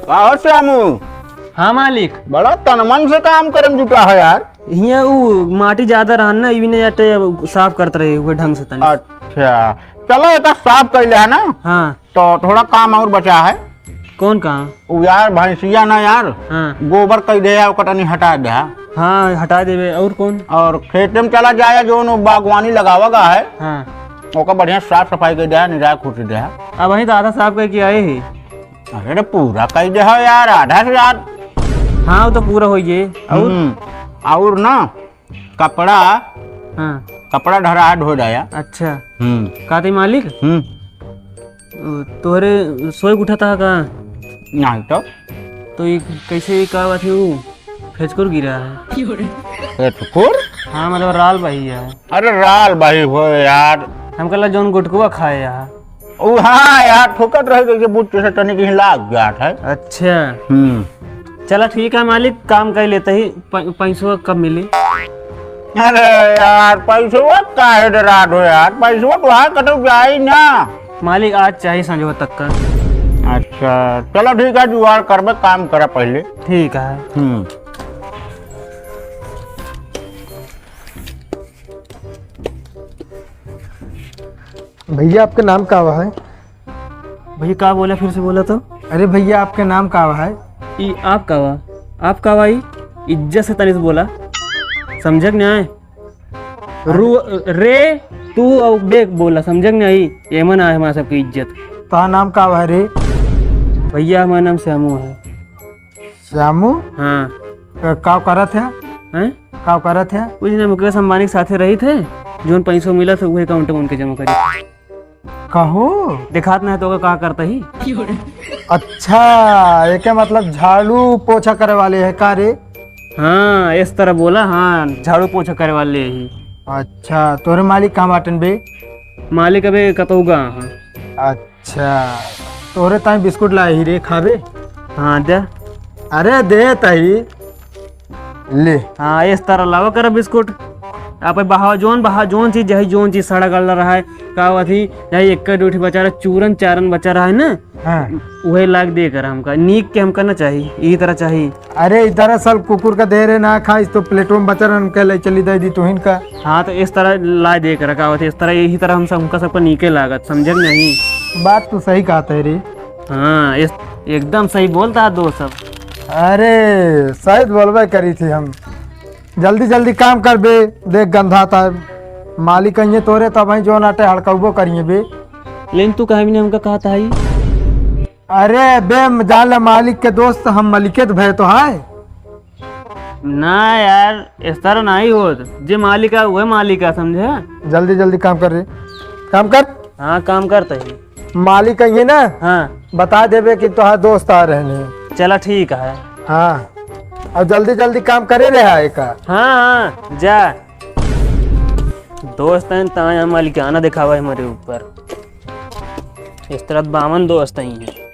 का श्यामू? हाँ मालिक। बड़ा तनमन से काम करे में जुटा है यार। यहाँ वो माटी ज्यादा रहन ना, इवी ने जाते साफ करते रहे हुए ढंग से तनी। अच्छा चलो एक साफ कर लिया है ना। हाँ तो थोड़ा काम और बचा है। कौन कहाँ? वो यार भैंसिया ना यार। हाँ गोबर कई दे कटनी हटा दे। हाँ हटा देवे। और कौन? और खेत में चला जाए जो बागवानी लगावागा है। हाँ ओका बढ़िया साफ सफाई कर दे, निराय खुशी दे। अब वही तो आधा साफ करके आए ही। अरे तो पूरा कर दे यार, आधा से यार। हाँ वो तो पूरा हो गए। और ना कपड़ा, हाँ कपड़ा ढरा धो जाया। अच्छा कहते मालिक तोहरे सोए उठा था का? नहीं तो ये कैसे का बात है? वो फेचकुर गिरा है। फेचकुर? हाँ मतलब राल बही है। अरे राल बही हो यार। हम कल जौन गुटकुआ खाए यार। ओ हाँ यार, ठोकत रहे जैसे बुट से तने कहीं लाग गया था। अच्छा चला ठीक है मालिक, काम कर लेते ही। पैसों कब मिले? अरे यार पैसों का है डरा दो यार, पैसों तो हाँ कटो जाए ना मालिक। आज चाहिए संजो तक का। अच्छा चलो ठीक है, जुगाड़ करबे, काम करा पहले। ठीक है। भैया आपका नाम का है? भैया का बोला, फिर से बोला तो? अरे भैया आपका नाम का है? ई आप का वा? आप का वाई? इज्जत से तनिस बोला, समझक नहीं आए? रू रे तू और देख बोला, समझक नहीं आई? ये मन आए हमारा सबकी इज्जत। तो नाम का है रे? भैया हमारा नाम श्यामू है। श्यामू? हाँ। का करत है? हैं? का करत है? कुछ नहीं, मुकेश अंबानी के साथे रही थे, जोन पैसों मिला था वही अकाउंट में उनके जमा करी। कहो दिखात नहीं तो का करता ही। अच्छा ये क्या मतलब झाड़ू पोछा करे वाले है का रे? हाँ इस तरह बोला। हाँ झाड़ू पोछा करे वाले ही। अच्छा तोरे मालिक कहाँ बाटन बे? मालिक अबे कतौगा। अच्छा तोरे ताई बिस्कुट लाए ही रे, खाबे? हाँ दे। अरे दे तही ले। हाँ इस तरह लावा कर बिस्कुट। आप बहा जोन चीज सड़ा गल रहा है का वही यही एक डूठी बचा रहा, चूरन चारन बचा रहा है ना। हाँ। वही लाग दे कर हमका नीक के हमका ना चाहिए, यही तरह चाहिए। अरे दरअसल कुकुर का दे रहे ना खा, इस तो प्लेटों में बचा रहा ले चली दे दी तुहिन का। हाँ तो इस तरह ला दे कर का इस तरह, यही तरह हमका सबका नीके लागत, समझ नहीं? बात तो सही कहता है रे। हाँ इस एकदम सही बोलता है दो सब। अरे शायद बोलबे करी थी हम। जल्दी जल्दी काम कर बे, देख गंधा था मालिक कहिए तोरे तब ही जो नाटे हड़कबो करिए बे। लेकिन तू कहा भी नहीं हमका कहा था ही। अरे बे जान मालिक के दोस्त हम मलिकेत भय तो है ना यार, इस तरह नहीं हो। जे मालिक है वह मालिक है, समझे? जल्दी जल्दी काम कर रे, काम कर। हाँ काम करते ही। मालिक कहिए ना हाँ बता देबे कि तोहार दोस्त आ रहे हैं। चला ठीक है। हाँ अब जल्दी जल्दी काम करे रहे का। हाँ जा। दोस्त हैं ताया मालिकाना दिखावा है हमारे ऊपर। इस तरह 52 दोस्त ही हैं।